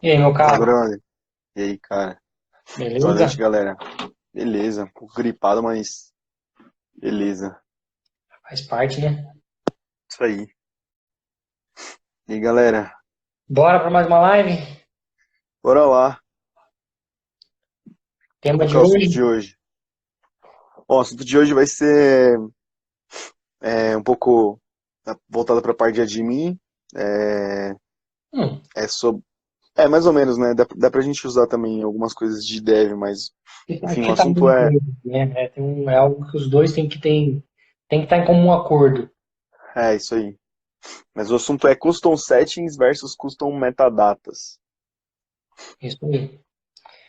E aí, meu Fala, caro, brother. E aí, cara? Boa beleza? noite, galera. Beleza, um pouco gripado, mas beleza. Faz parte, né? Isso aí. E aí, galera? Bora para mais uma live? Bora lá. Tema Qual que de é o assunto de hoje? hoje? Bom, o assunto de hoje vai ser um pouco voltado para a parte de admin. É, Hum, é sobre. É, mais ou menos, né? Dá pra gente usar também algumas coisas de dev, mas, enfim, o aqui tá assunto muito é. bem, né? É algo que os dois tem que estar em comum acordo. É, isso aí. Mas o assunto é custom settings versus custom metadatas. Isso aí.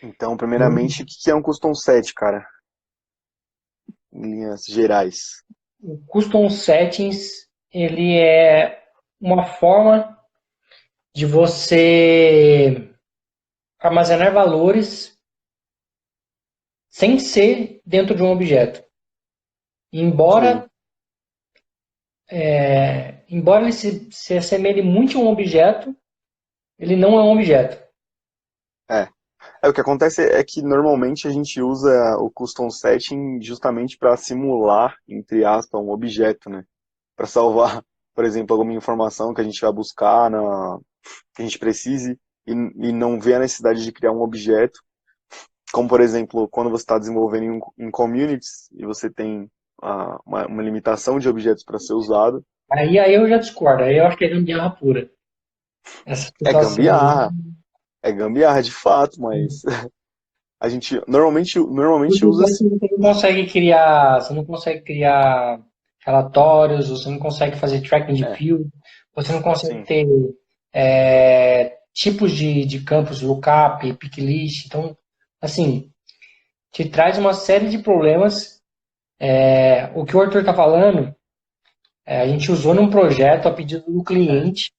Então, O primeiramente, o que é um custom set, cara? Em linhas gerais. o Custom Settings, ele é uma forma de você armazenar valores sem ser dentro de um objeto. Isso aí. Embora, embora ele se assemelhe muito a um objeto, ele não é um objeto. É. O que acontece é que normalmente a gente usa o custom setting justamente para simular, entre aspas, um objeto, né? Para salvar, por exemplo, alguma informação que a gente vai buscar, que a gente precise e não vê a necessidade de criar um objeto. Como, por exemplo, quando você está desenvolvendo em communities e você tem uma limitação de objetos para ser usado. Aí eu já discordo, aí eu acho que é gambiarra pura. Essa É situação aí. gambiarra, é gambiarra de fato, mas a gente normalmente Porque usa você assim. não consegue criar, você não consegue criar relatórios, você não consegue fazer tracking de É, field, você não consegue sim. ter tipos de campos, lookup, pick list. Então, assim, te traz uma série de problemas. O que o Arthur está falando, a gente usou num projeto a pedido do cliente,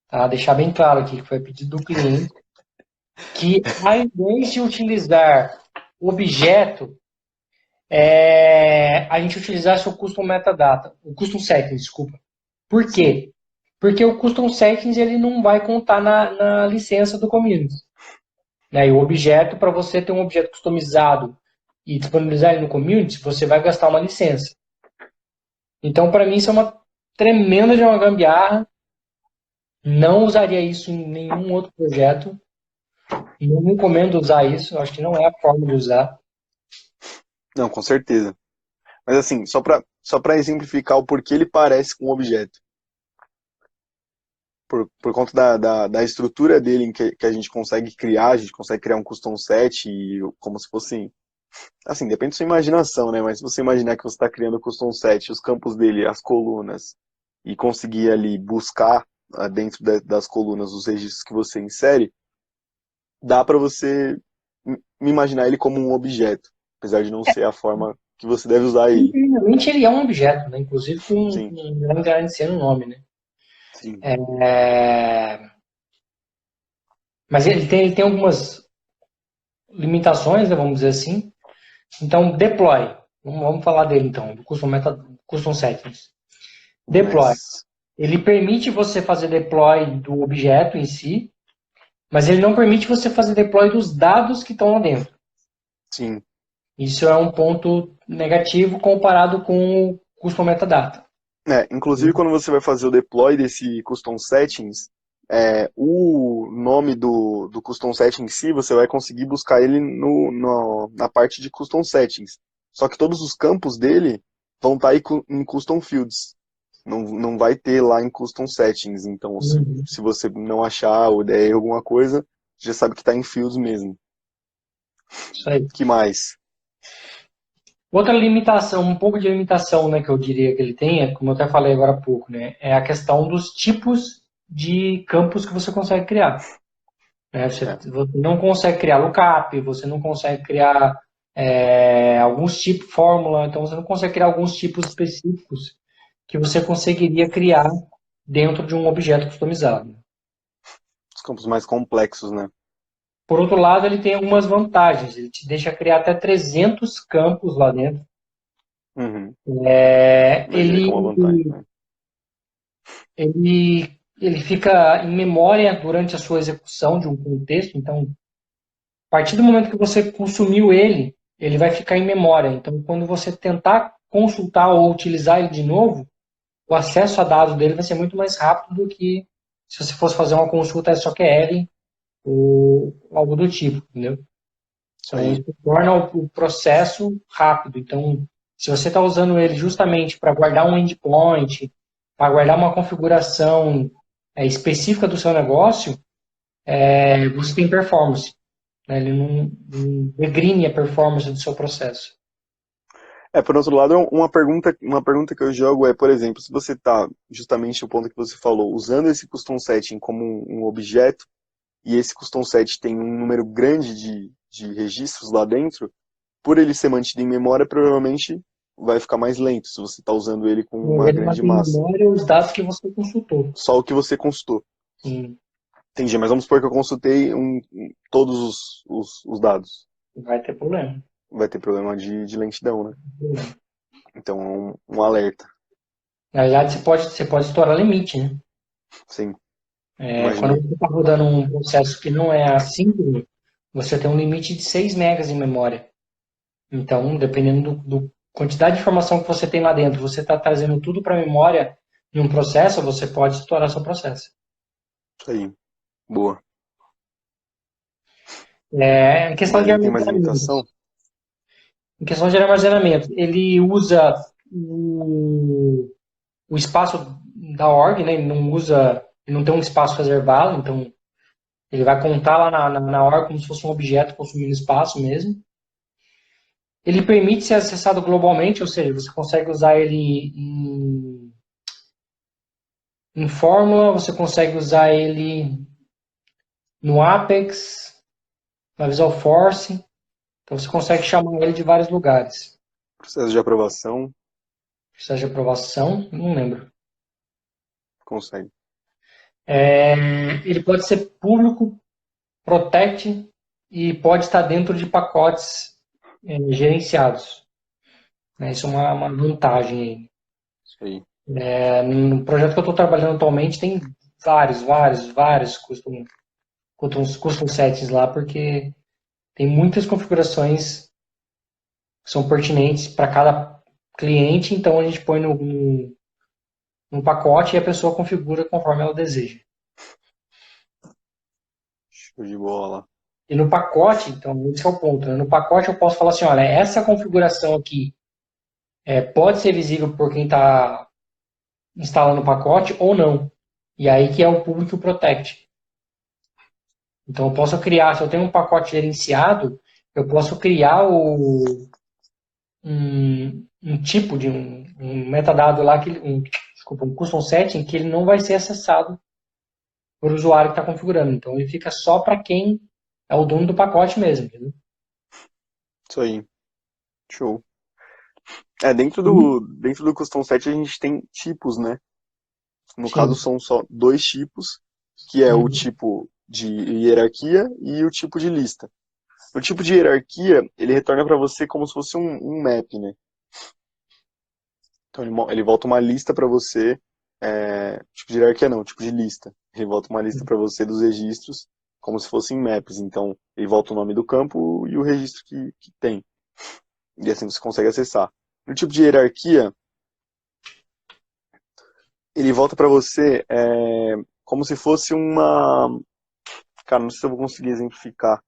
tá? Deixar bem claro aqui que foi a pedido do cliente, que ao invés de utilizar o objeto, a gente utilizasse o custom metadata, o custom settings, desculpa. Por Sim. quê? Porque o custom settings ele não vai contar na licença do community. Né? E o objeto, para você ter um objeto customizado e disponibilizar ele no community, você vai gastar uma licença. Então, para mim, isso é uma tremenda de uma gambiarra. Não usaria isso em nenhum outro projeto. Não recomendo usar isso. Acho que não é a forma de usar. Não, com certeza. Mas assim, só para exemplificar o porquê ele parece com um objeto. Por conta da estrutura dele em que a gente consegue criar, a gente consegue criar um custom set e como se fosse. Assim, depende da sua imaginação, né? Mas se você imaginar que você está criando o custom set, os campos dele, as colunas, e conseguir ali buscar dentro das colunas os registros que você insere, dá para você me imaginar ele como um objeto, apesar de não ser a forma que você deve usar ele. Internamente, ele é um objeto, né? Inclusive com Sim, um grande garantia no nome, né? sim. É, mas ele tem algumas limitações, né, vamos dizer assim. Então, deploy. Vamos falar dele então, do custom settings. Deploy. Mas, Ele permite você fazer deploy do objeto em si, mas ele não permite você fazer deploy dos dados que estão lá dentro. sim. Isso é um ponto negativo comparado com o custom metadata. Inclusive, quando você vai fazer o deploy desse custom settings, o nome do custom setting em si, você vai conseguir buscar ele na parte de custom settings. Só que todos os campos dele vão estar aí em custom fields. Não vai ter lá em custom settings. Então, Uhum. se você não achar ou der erro alguma coisa, já sabe que está em fields mesmo. Isso aí. Que mais? Outra limitação, um pouco de limitação, né, que eu diria que ele tem, como eu até falei agora há pouco, né, é a questão dos tipos de campos que você consegue criar. Né? É, Você não consegue criar lookup, você não consegue criar alguns tipos, fórmula, então você não consegue criar alguns tipos específicos que você conseguiria criar dentro de um objeto customizado. os campos mais complexos, né? Por outro lado, ele tem algumas vantagens. Ele te deixa criar até 300 campos lá dentro. Uhum. É, Imagina que é ele, uma vantagem, né? ele ele fica em memória durante a sua execução de um contexto. Então, a partir do momento que você consumiu ele, ele vai ficar em memória. Então, quando você tentar consultar ou utilizar ele de novo, o acesso a dados dele vai ser muito mais rápido do que se você fosse fazer uma consulta SQL ou algo do tipo, entendeu? Isso Então, aí. isso torna o processo rápido. Então, se você está usando ele justamente para guardar um endpoint, para guardar uma configuração específica do seu negócio, você tem performance. Né? Ele não degrine a performance do seu processo. Por outro lado, uma pergunta que eu jogo é, por exemplo, se você está, justamente o ponto que você falou, usando esse custom setting como um objeto, e esse custom set tem um número grande de registros lá dentro, por ele ser mantido em memória, provavelmente vai ficar mais lento se você está usando ele com uma Ele grande mantém em massa. memória os dados que você consultou. Só o que você consultou. Sim, Entendi, mas vamos supor que eu consultei todos os dados. vai ter problema. Vai ter problema de lentidão, né? Então é um alerta. Na verdade, você pode estourar limite, né? Sim, Quando imaginei. você está rodando um processo que não é assíncrono, você tem um limite de 6 megas em memória. Então, dependendo do quantidade de informação que você tem lá dentro, você está trazendo tudo para a memória em um processo, você pode estourar seu processo. Isso aí. Boa. Em questão Mas de ele tem mais armazenamento, limitação? ele usa o espaço da org, né? Ele não tem um espaço reservado, então ele vai contar lá na org como se fosse um objeto consumindo espaço mesmo. Ele permite ser acessado globalmente, ou seja, você consegue usar ele em Fórmula, você consegue usar ele no Apex, na Visual Force, então você consegue chamar ele de vários lugares. Processo de aprovação? Precisa de aprovação? Não lembro. Consegue. Ele pode ser público, protect e pode estar dentro de pacotes gerenciados. Isso é uma vantagem aí. Isso aí. No projeto que eu estou trabalhando atualmente tem vários custom settings lá, porque tem muitas configurações que são pertinentes para cada cliente, então a gente põe no pacote e a pessoa configura conforme ela deseja. Show de bola. E no pacote, então, esse é o ponto, né? No pacote eu posso falar assim, olha, essa configuração aqui pode ser visível por quem está instalando o pacote ou não. E aí que é o Public Protect. Então eu posso criar, se eu tenho um pacote gerenciado, eu posso criar um tipo de um metadado lá, desculpa, um custom setting que ele não vai ser acessado por usuário que está configurando. Então ele fica só para quem é o dono do pacote mesmo. Entendeu? Isso aí. Show. Dentro do custom set a gente tem tipos, né? No caso Sim. são só dois tipos, que é o Uhum. tipo de hierarquia e o tipo de lista. O tipo de hierarquia, ele retorna para você como se fosse um map, né? Então ele volta uma lista para você, tipo de hierarquia não, tipo de lista. Ele volta uma lista para você dos registros, como se fossem maps. Então ele volta o nome do campo e o registro que tem. E assim você consegue acessar. No tipo de hierarquia, ele volta para você como se fosse uma... Cara, não sei se eu vou conseguir exemplificar.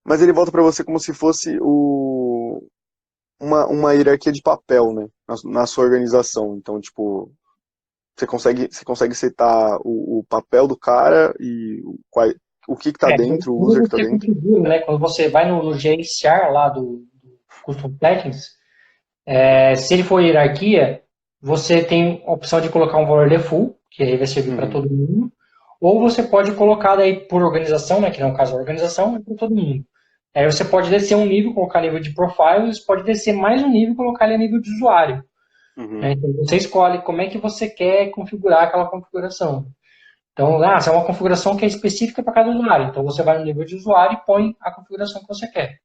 Mas ele volta para você como se fosse uma hierarquia de papel, né? Na sua organização. Então, tipo, você consegue setar o papel do cara e o que tá dentro, o Quando user que tá você dentro. configura, né, quando você vai no gerenciar lá do Custom Settings, se ele for hierarquia, você tem a opção de colocar um valor default, que aí vai servir para Uhum, todo mundo, ou você pode colocar daí por organização, né, que no caso a organização é para todo mundo. Aí você pode descer um nível, colocar nível de profiles, pode descer mais um nível e colocar ele a nível de usuário. uhum. Né? Então você escolhe como é que você quer configurar aquela configuração. Então, se é uma configuração que é específica para cada usuário. Então você vai no nível de usuário e põe a configuração que você quer.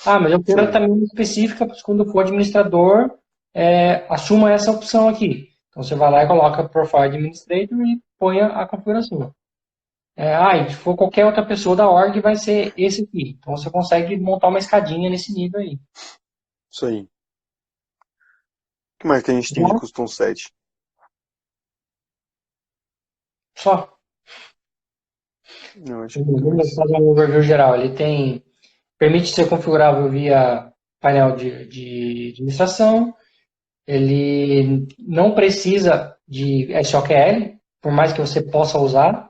Mas eu quero Sim, também específica, quando for administrador, assuma essa opção aqui. Então você vai lá e coloca Profile Administrator e põe a configuração. E se for qualquer outra pessoa da org, vai ser esse aqui. Então você consegue montar uma escadinha nesse nível aí. Isso aí. O que mais que a gente tem de Já custom set? só. Não, acho que não tem Vamos mais. fazer um overview geral. Ele permite ser configurável via painel de administração. Ele não precisa de SOQL, por mais que você possa usar.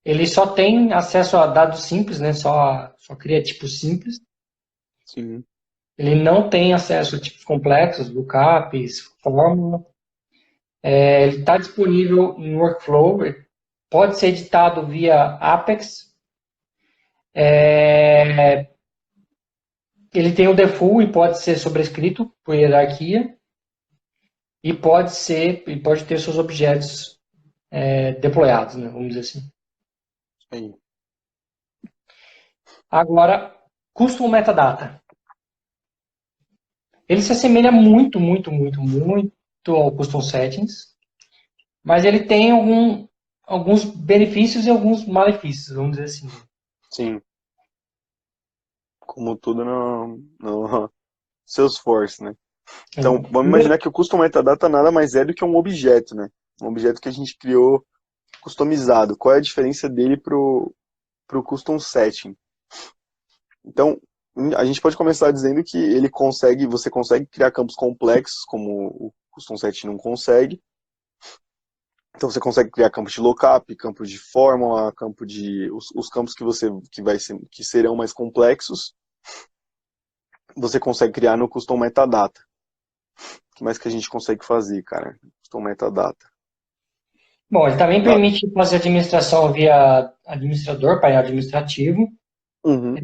Ele só tem acesso a dados simples, né? Só cria tipos simples. Sim. Ele não tem acesso a tipos complexos, lookups, fórmula. Ele está disponível em workflow, pode ser editado via Apex. Ele tem o default e pode ser sobrescrito por hierarquia. E pode ter seus objetos deployados, né? Vamos dizer assim. Isso aí. Agora, custom metadata. Ele se assemelha muito, muito, muito, muito ao custom settings, mas ele tem alguns benefícios e alguns malefícios, vamos dizer assim. Sim. Como tudo no Salesforce, né? Então, vamos imaginar que o custom metadata nada mais é do que um objeto, né? Um objeto que a gente criou customizado. Qual é a diferença dele pro custom setting? Então, a gente pode começar dizendo que você consegue criar campos complexos, como o custom setting não consegue. Então você consegue criar campos de lookup, campos de fórmula, os campos que serão mais complexos, você consegue criar no custom metadata. O que mais que a gente consegue fazer, cara? Custom metadata. Bom, ele também Ah, permite fazer administração via administrador, painel administrativo, uhum,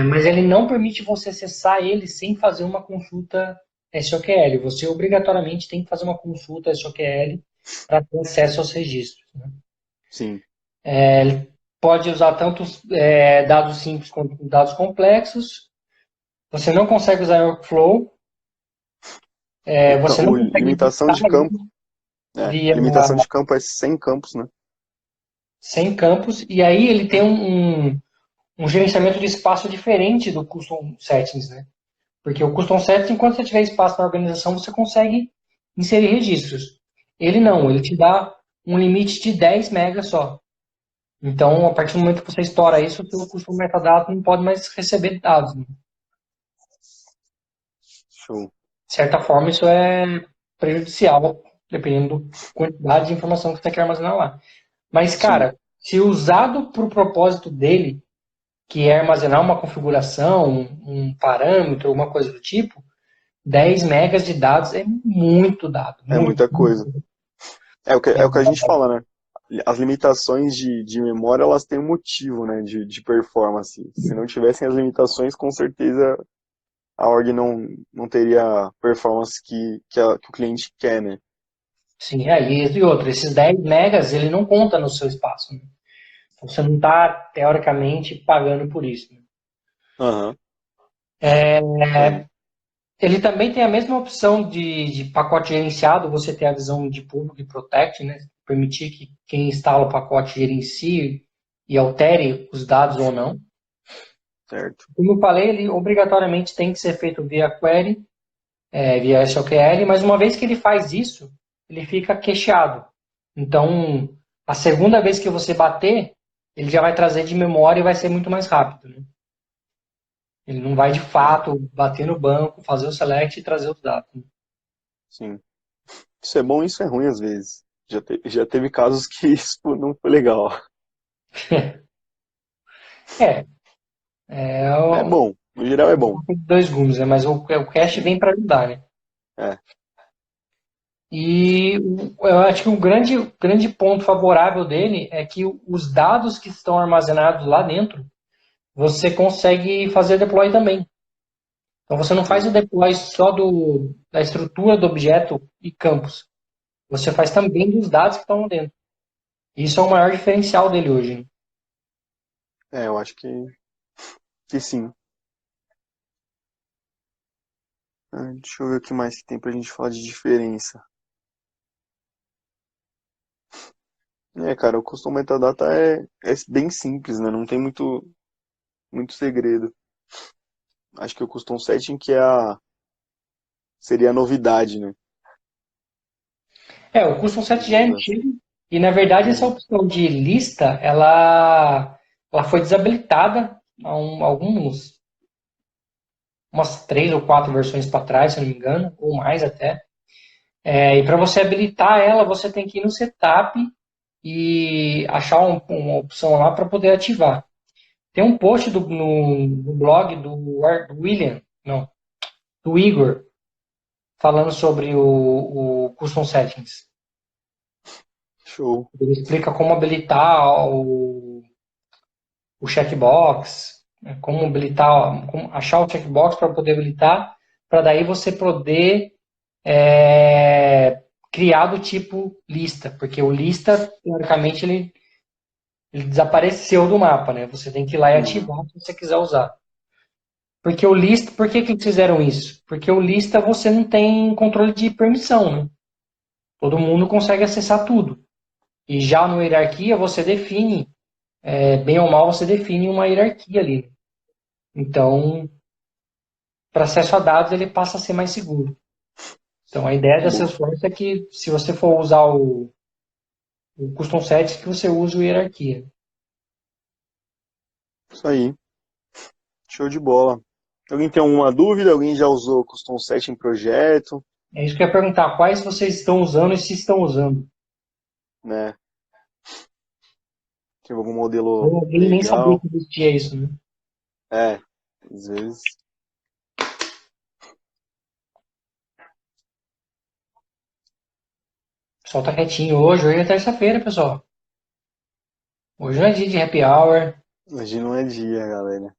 mas ele não permite você acessar ele sem fazer uma consulta SOQL. Você obrigatoriamente tem que fazer uma consulta SOQL para ter acesso aos registros, né? sim. Ele pode usar tanto dados simples quanto dados complexos. Você não consegue usar workflow. Você não consegue Limitação editar de campo. via Limitação de campo é 100 campos, né? 100 campos. E aí ele tem um gerenciamento de espaço diferente do custom settings, né? Porque o custom settings, enquanto você tiver espaço na organização, você consegue inserir registros. Ele não, ele te dá um limite de 10 megas só. Então, a partir do momento que você estoura isso, o seu custom metadata não pode mais receber dados, né? Show. De certa forma, isso é prejudicial, dependendo da quantidade de informação que você quer armazenar lá. Mas, Sim. cara, se usado para o propósito dele, que é armazenar uma configuração, um parâmetro, alguma coisa do tipo, 10 megas de dados é muito dado. É Muito, muita coisa. muito. É o que a gente fala, né? As limitações de memória, elas têm um motivo, né? De performance. Se não tivessem as limitações, com certeza a org não teria performance que o cliente quer, né? Sim, e outra, esses 10 megas, ele não conta no seu espaço, né? Então, você não está, teoricamente, pagando por isso, né? Aham. Isso aí. Ele também tem a mesma opção de pacote gerenciado, você tem a visão de público e protect, né? Permitir que quem instala o pacote gerencie e altere os dados ou não. Certo. Como eu falei, ele obrigatoriamente tem que ser feito via query, via SOQL, mas uma vez que ele faz isso, ele fica cacheado. Então, a segunda vez que você bater, ele já vai trazer de memória e vai ser muito mais rápido, né? Ele não vai de É, fato bater no banco, fazer o select e trazer os dados, né? sim. Isso é bom e isso é ruim às vezes. Já teve casos que isso não foi legal. É, é É um bom. No geral é bom. de dois gumes, né? Mas o cache Sim. vem para ajudar, né? É. E eu acho que o grande ponto favorável dele é que os dados que estão armazenados lá dentro, você consegue fazer deploy também. Então você não faz Sim. o deploy só da estrutura do objeto e campos. Você faz também dos dados que estão lá dentro. Isso é o maior diferencial dele hoje, né? É, eu acho que sim. Deixa eu ver o que mais que tem pra gente falar de diferença. Cara, o custom metadata é bem simples, né? Não tem muito segredo. Acho que o custom setting que seria a novidade, né? O custom set já é Digamos assim. antigo e, na verdade, essa Uhum. opção de lista, ela foi desabilitada há umas 3 ou 4 versões para trás, se eu não me engano, ou mais até. E para você habilitar ela, você tem que ir no setup e achar uma opção lá para poder ativar. Tem um post no blog do William, não, do Igor, falando sobre o Custom Settings. Show. Ele explica como habilitar o checkbox, né, como habilitar, como achar o checkbox para poder habilitar, para daí você poder criar do tipo lista, porque o lista, teoricamente, ele desapareceu do mapa, né? Você tem que ir lá e Uhum. ativar se você quiser usar. Porque o lista, por que que eles fizeram isso? Porque o lista você não tem controle de permissão, né? Todo mundo consegue acessar tudo. E já no hierarquia você define, bem ou mal você define uma hierarquia ali. Então, para acesso a dados ele passa a ser mais seguro. Então a ideia da Boa. Salesforce é que se você for usar o custom set, que você use o hierarquia. Isso aí. Show de bola. Alguém tem alguma dúvida? Alguém já usou custom set em projeto? É isso que eu ia perguntar, quais vocês estão usando e se estão usando. Né? Tem algum modelo Ou alguém nem sabia legal? que existia isso, né? É, às vezes. O pessoal tá quietinho hoje é terça-feira, pessoal. Hoje não é dia de happy hour. Hoje não é dia, galera.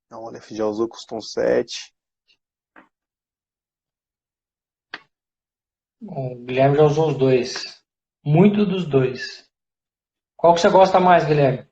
Não, olha, já usou custom set. O Guilherme já usou os dois. Muito dos dois. Qual que você gosta mais, Guilherme?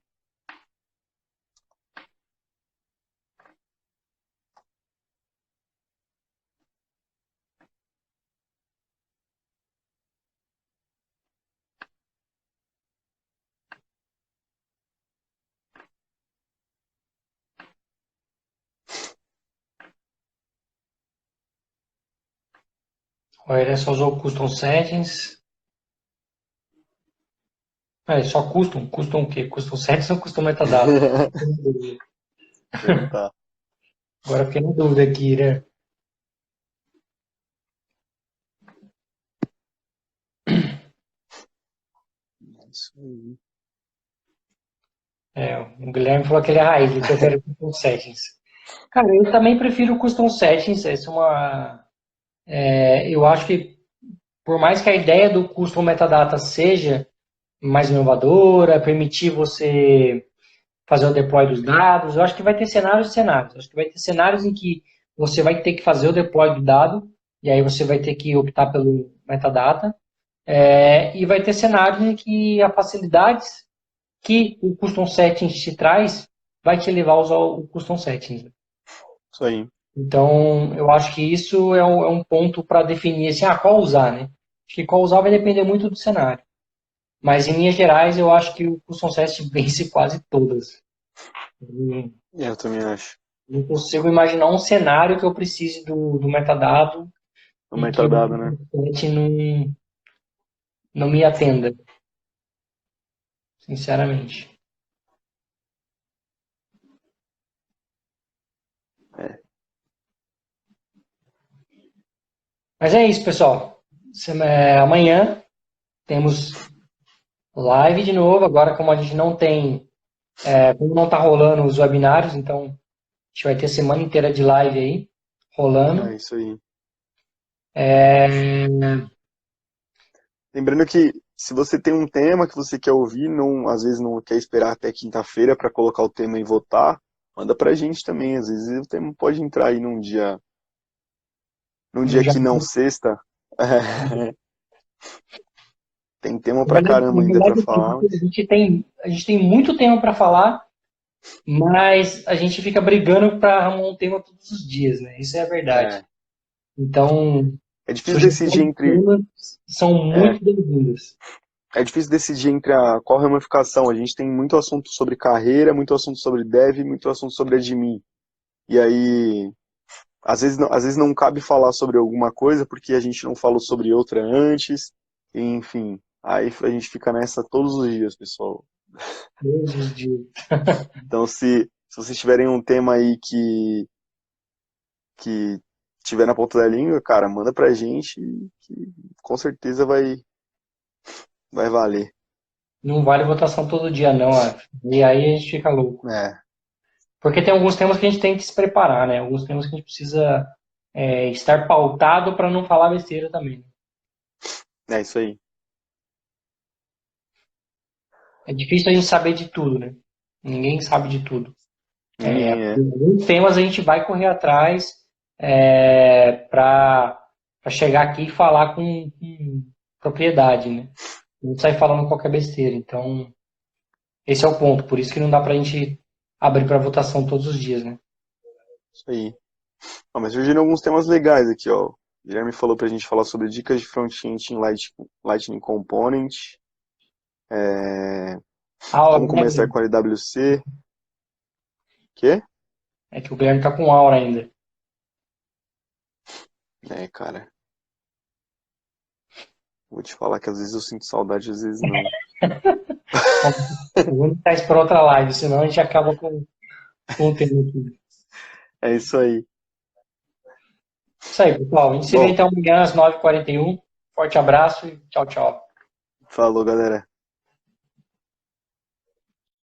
O ele só usou o Custom Settings. Só Custom. Custom o quê? Custom Settings ou Custom Metadata? Perguntar. Agora fiquei na dúvida aqui, né? Isso aí. O Guilherme falou que ele é raiz, ele prefere o Custom Settings. Cara, eu também prefiro o Custom Settings. Essa é uma. Eu acho que, por mais que a ideia do Custom Metadata seja mais inovadora, permitir você fazer o deploy dos dados, eu acho que vai ter cenários e cenários. Eu acho que vai ter cenários em que você vai ter que fazer o deploy do dado, e aí você vai ter que optar pelo metadata. E vai ter cenários em que a facilidades que o Custom Settings te traz vai te levar a usar o Custom Settings. Isso aí. Então, eu acho que isso é um ponto para definir assim, qual usar, né? Acho que qual usar vai depender muito do cenário. Mas, em linhas gerais, eu acho que o Custom Set vence quase todas. Eu também acho. Não consigo imaginar um cenário que eu precise do metadado O e que o metadado, né? Custom Set não me atenda, sinceramente. É. Mas é isso, pessoal. Amanhã temos live de novo. Agora, como a gente não tem, como não está rolando os webinários, então a gente vai ter semana inteira de live aí rolando. É isso aí. É, Lembrando que se você tem um tema que você quer ouvir, não, às vezes não quer esperar até quinta-feira para colocar o tema e votar, manda pra gente também. Às vezes o tema pode entrar aí num no dia já, que não sexta. Tem tema na pra verdade, caramba na ainda pra verdade, falar. a gente tem muito tema para falar, mas a gente fica brigando para arrumar um tema todos os dias, né? Isso é a verdade. É, Então, É difícil decidir entre. são É, muito bem-vindas. é difícil decidir entre qual ramificação. A gente tem muito assunto sobre carreira, muito assunto sobre dev, muito assunto sobre admin. E aí, às vezes não cabe falar sobre alguma coisa porque a gente não falou sobre outra antes. Enfim, aí a gente fica nessa todos os dias, pessoal. Todos os dias. Então, se vocês tiverem um tema aí que tiver na ponta da língua, cara, manda pra gente que com certeza vai valer. Não vale votação todo dia, não. E aí a gente fica louco. É, Porque tem alguns temas que a gente tem que se preparar, né? Alguns temas que a gente precisa estar pautado para não falar besteira também. é isso aí. É difícil a gente saber de tudo, né? Ninguém sabe de tudo. Ninguém é. Alguns temas a gente vai correr atrás para chegar aqui e falar com propriedade, né? Não sai falando qualquer besteira. Então, esse é o ponto. Por isso que não dá pra gente abrir para votação todos os dias, né? Isso aí. Ah, mas surgiram alguns temas legais aqui, ó. O Guilherme falou pra gente falar sobre dicas de front-end em Lightning Component, Aura, como né, começar Guilherme? com a LWC. Quê? É que o Guilherme tá com aura ainda. É, cara. Vou te falar que às vezes eu sinto saudade, às vezes não. Vamos deixar isso para outra live, senão a gente acaba com o tema aqui. É isso aí. Isso aí, pessoal. A gente se vê Bom, então amanhã às 9h41. Forte abraço e tchau, tchau. falou, galera.